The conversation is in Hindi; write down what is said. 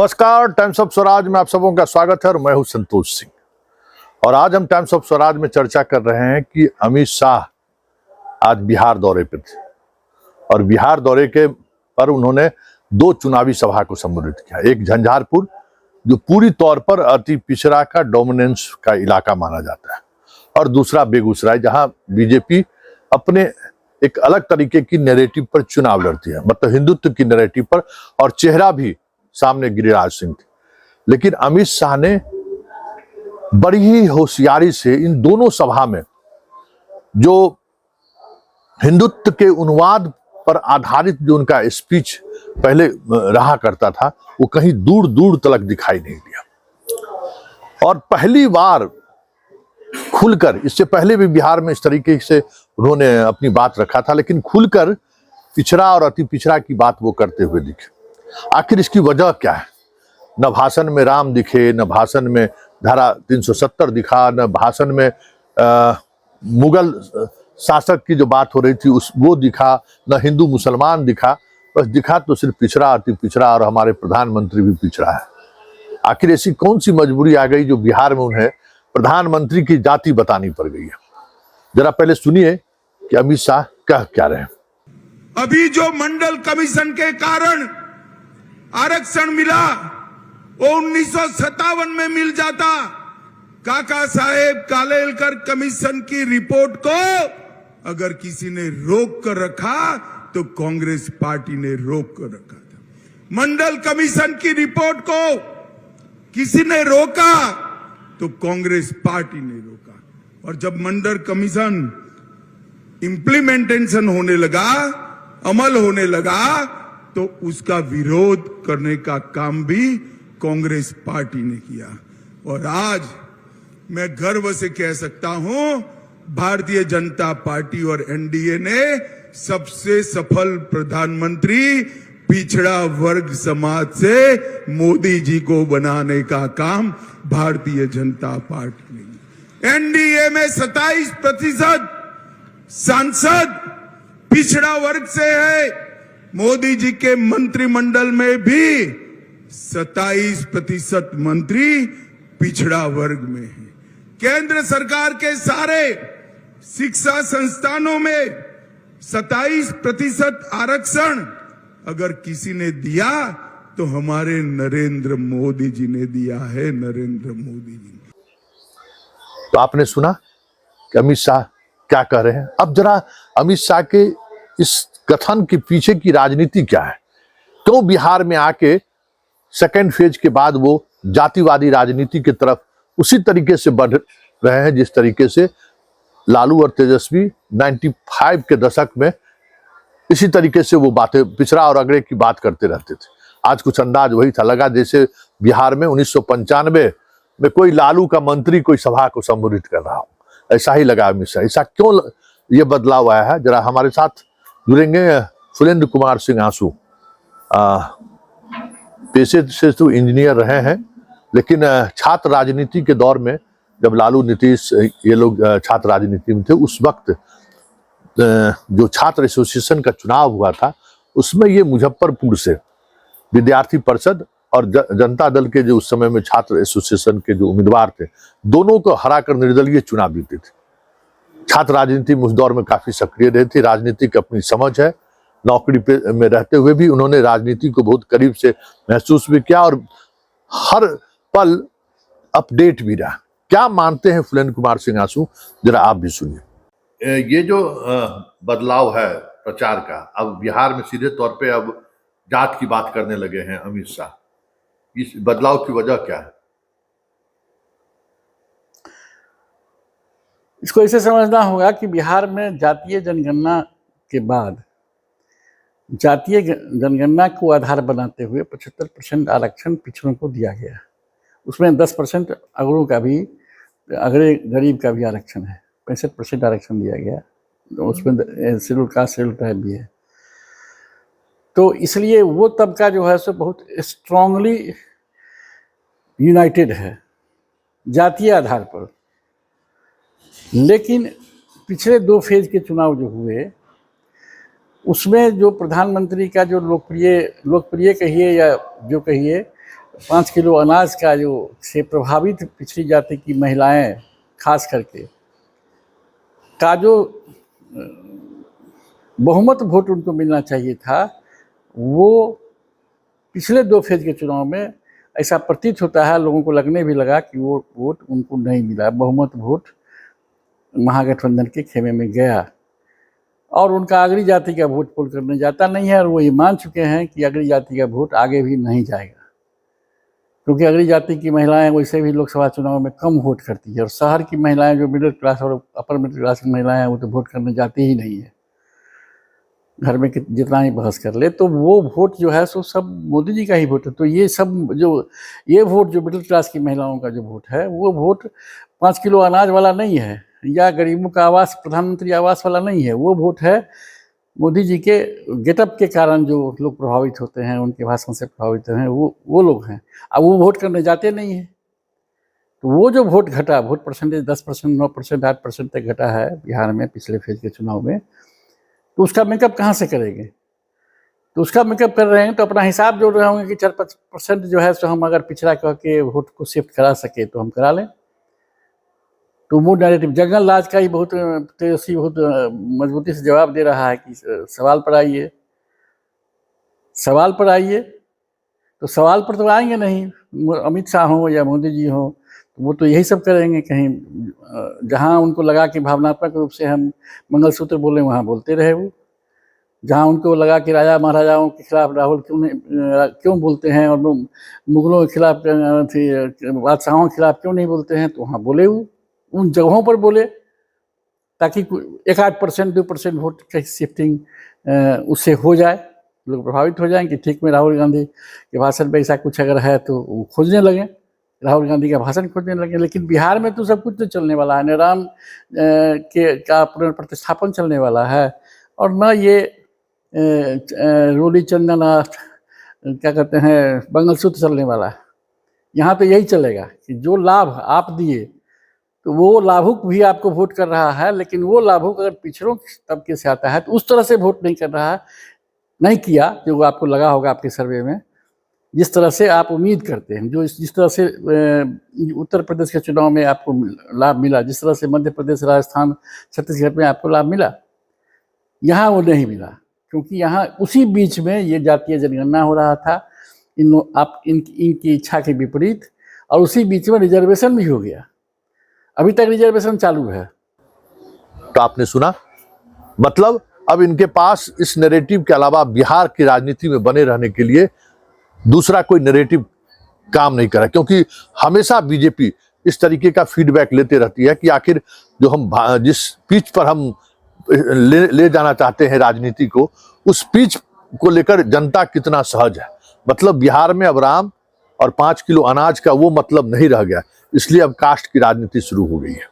नमस्कार, टाइम्स ऑफ स्वराज में आप सबों का स्वागत है और मैं हूं संतोष सिंह। और आज हम टाइम्स ऑफ स्वराज में चर्चा कर रहे हैं कि अमित शाह आज बिहार दौरे पे थे और बिहार दौरे के पर उन्होंने दो चुनावी सभा को संबोधित किया। एक झंझारपुर, जो पूरी तौर पर अति पिछड़ा का डोमिनेंस का इलाका माना जाता है, और दूसरा बेगूसराय, जहां बीजेपी अपने एक अलग तरीके की नैरेटिव पर चुनाव लड़ती है, मतलब हिंदुत्व की नैरेटिव पर, और चेहरा भी सामने गिरिराज सिंह थे। लेकिन अमित शाह ने बड़ी ही होशियारी से इन दोनों सभा में जो हिंदुत्व के उन्माद पर आधारित जो उनका स्पीच पहले रहा करता था, वो कहीं दूर दूर तक दिखाई नहीं दिया। और पहली बार खुलकर, इससे पहले भी बिहार में इस तरीके से उन्होंने अपनी बात रखा था, लेकिन खुलकर पिछड़ा और अति पिछड़ा की बात वो करते हुए दिखे। आखिर इसकी वजह क्या है? न भाषण में राम दिखे, न भाषण में धारा 370 दिखा, न भाषण में मुगल शासक की जो बात हो रही थी वो दिखा, न हिंदू मुसलमान दिखा। बस दिखा तो सिर्फ पिछड़ा, अति पिछड़ा, और हमारे प्रधानमंत्री भी पिछड़ा है। आखिर ऐसी कौन सी मजबूरी आ गई जो बिहार में उन्हें प्रधानमंत्री की जाति बतानी पड़ गई है? जरा पहले सुनिए कि अमित शाह कह क्या रहे हैं। अभी जो मंडल कमीशन के कारण आरक्षण मिला, वो 1957 में मिल जाता। काका साहेब कालेलकर कमीशन की रिपोर्ट को अगर किसी ने रोक कर रखा तो कांग्रेस पार्टी ने रोक कर रखा था। मंडल कमीशन की रिपोर्ट को किसी ने रोका तो कांग्रेस पार्टी ने रोका। और जब मंडल कमीशन इंप्लीमेंटेशन होने लगा, अमल होने लगा, तो उसका विरोध करने का काम भी कांग्रेस पार्टी ने किया। और आज मैं गर्व से कह सकता हूं, भारतीय जनता पार्टी और एनडीए ने सबसे सफल प्रधानमंत्री पिछड़ा वर्ग समाज से मोदी जी को बनाने का काम भारतीय जनता पार्टी ने। एनडीए में 27% सांसद पिछड़ा वर्ग से है। मोदी जी के मंत्रिमंडल में भी 27% मंत्री पिछड़ा वर्ग में है। केंद्र सरकार के सारे शिक्षा संस्थानों में 27% आरक्षण अगर किसी ने दिया तो हमारे नरेंद्र मोदी जी ने दिया है। नरेंद्र मोदी जी ने। तो आपने सुना कि अमित शाह क्या कह रहे हैं। अब जरा अमित शाह के इस कथन के पीछे की राजनीति क्या है? क्यों बिहार में आके सेकेंड फेज के बाद वो जातिवादी राजनीति की तरफ उसी तरीके से बढ़ रहे हैं जिस तरीके से लालू और तेजस्वी 95 के दशक में इसी तरीके से वो बातें पिछड़ा और अगड़े की बात करते रहते थे। आज कुछ अंदाज वही था, लगा जैसे बिहार में 1995 में कोई लालू का मंत्री कोई सभा को संबोधित कर रहा हो, ऐसा ही लगा अमित शाह। ऐसा क्यों ये बदलाव आया है? जरा हमारे साथ जुड़ेंगे फुलेंद्र कुमार सिंह आंसू। पेशे से तो इंजीनियर रहे हैं, लेकिन छात्र राजनीति के दौर में जब लालू नीतीश ये लोग छात्र राजनीति में थे, उस वक्त जो छात्र एसोसिएशन का चुनाव हुआ था, उसमें ये मुजफ्फरपुर से विद्यार्थी परिषद और जनता दल के जो उस समय में छात्र एसोसिएशन के जो उम्मीदवार थे, दोनों को हराकर निर्दलीय चुनाव जीते थे। छात्र राजनीति में उस दौर में काफी सक्रिय रहे थे। राजनीति की अपनी समझ है। नौकरी पे में रहते हुए भी उन्होंने राजनीति को बहुत करीब से महसूस भी किया और हर पल अपडेट भी रहा। क्या मानते हैं फुलेंद्र कुमार सिंह आंसू, जरा आप भी सुनिए। ये जो बदलाव है प्रचार का, अब बिहार में सीधे तौर पे अब जात की बात करने लगे हैं अमित शाह। इस बदलाव की वजह क्या है? इसको ऐसे समझना होगा कि बिहार में जातीय जनगणना के बाद जातीय जनगणना को आधार बनाते हुए 75% आरक्षण पिछड़ों को दिया गया। उसमें 10% अगड़ों का भी, अगड़े गरीब का भी आरक्षण है। 65% आरक्षण दिया गया, उसमें शेड्यूल कास्ट शेड्यूल ट्राइब भी है। तो इसलिए वो तबका जो है सो बहुत स्ट्रांगली यूनाइटेड है जातीय आधार पर। लेकिन पिछले 2 फेज के चुनाव जो हुए, उसमें जो प्रधानमंत्री का जो लोकप्रिय कहिए या जो कहिए 5 किलो अनाज का जो से प्रभावित पिछड़ी जाति की महिलाएं खास करके का जो बहुमत वोट उनको मिलना चाहिए था, वो पिछले 2 फेज के चुनाव में ऐसा प्रतीत होता है, लोगों को लगने भी लगा कि वो वोट उनको नहीं मिला। बहुमत वोट महागठबंधन के खेमे में गया और उनका अगड़ी जाति का वोट पोल करने जाता नहीं है, और वो ये मान चुके हैं कि अगड़ी जाति का वोट आगे भी नहीं जाएगा, क्योंकि अगड़ी जाति की महिलाएं वैसे भी लोकसभा चुनाव में कम वोट करती है, और शहर की महिलाएं जो मिडिल क्लास और अपर मिडिल क्लास की महिलाएं हैं वो तो वोट करने जाती ही नहीं है, घर में जितना ही बहस कर ले। तो वो वोट जो है सो सब मोदी जी का ही वोट है। तो ये सब ये वोट जो मिडिल क्लास की महिलाओं का जो वोट है, वो वोट 5 किलो अनाज वाला नहीं है, या गरीबों का आवास, प्रधानमंत्री आवास वाला नहीं है। वो वोट है मोदी जी के गेटअप के कारण जो लोग प्रभावित होते हैं, उनके भाषण से प्रभावित हैं, वो लोग हैं। अब वो वोट करने जाते नहीं हैं। तो वो जो वोट घटा, वोट परसेंटेज 10%, 9%, 8% तक घटा है बिहार में पिछले फेज के चुनाव में, तो उसका मेकअप कहाँ से करेंगे? तो उसका मेकअप कर रहे हैं तो अपना हिसाब जोड़ रहे होंगे कि 4-5% जो है सो हम अगर पिछड़ा कह के वोट को शिफ्ट करा सके तो हम करा लें। तो वो डायरेक्टिव जंगल राज का ही बहुत तेजस्वी बहुत मजबूती से जवाब दे रहा है कि सवाल पर आइए, सवाल पर आइए। तो सवाल पर तो आएंगे नहीं, अमित शाह हो या मोदी जी हो, तो वो तो यही सब करेंगे। कहीं जहाँ उनको लगा कि भावनात्मक रूप से हम मंगलसूत्र बोले, वहाँ बोलते रहे वो। जहाँ उनको लगा कि राजा महाराजाओं के खिलाफ राहुल क्यों बोलते हैं, और मुगलों के खिलाफ, बादशाहों के खिलाफ क्यों नहीं बोलते हैं, तो वहाँ बोले वो, उन जगहों पर बोले, ताकि 1-8%, 2% वोट की शिफ्टिंग उससे हो जाए, लोग प्रभावित हो जाएं कि ठीक में राहुल गांधी के भाषण में ऐसा कुछ अगर है तो वो खोजने लगे, राहुल गांधी का भाषण खोजने लगे। लेकिन बिहार में तो सब कुछ तो चलने वाला है, न राम का पुनर्प्रतिष्ठापन चलने वाला है, और न ये रोली चंदन क्या कहते हैं मंगलसूत्र चलने वाला है। यहाँ तो यही चलेगा कि जो लाभ आप दिए तो वो लाभुक भी आपको वोट कर रहा है, लेकिन वो लाभुक अगर पिछड़ों तबके से आता है तो उस तरह से वोट नहीं कर रहा है, नहीं किया जो आपको लगा होगा आपके सर्वे में, जिस तरह से आप उम्मीद करते हैं। जो जिस तरह से उत्तर प्रदेश के चुनाव में आपको लाभ मिला, जिस तरह से मध्य प्रदेश, राजस्थान, छत्तीसगढ़ में आपको लाभ मिला, यहाँ वो नहीं मिला, क्योंकि यहाँ उसी बीच में ये जातीय जनगणना हो रहा था इनकी इच्छा के विपरीत, और उसी बीच में रिजर्वेशन भी हो गया। अभी तक रिजर्वेशन चालू है। तो आपने सुना, मतलब अब इनके पास इस नैरेटिव के अलावा बिहार की राजनीति में बने रहने के लिए दूसरा कोई नैरेटिव काम नहीं कर रहा, क्योंकि हमेशा बीजेपी इस तरीके का फीडबैक लेते रहती है कि आखिर जो हम जिस पिच पर हम ले जाना चाहते हैं राजनीति को, उस पिच को लेकर जनता कितना सहज है। मतलब बिहार में अब राम और 5 किलो अनाज का वो मतलब नहीं रह गया, इसलिए अब कास्ट की राजनीति शुरू हो गई है।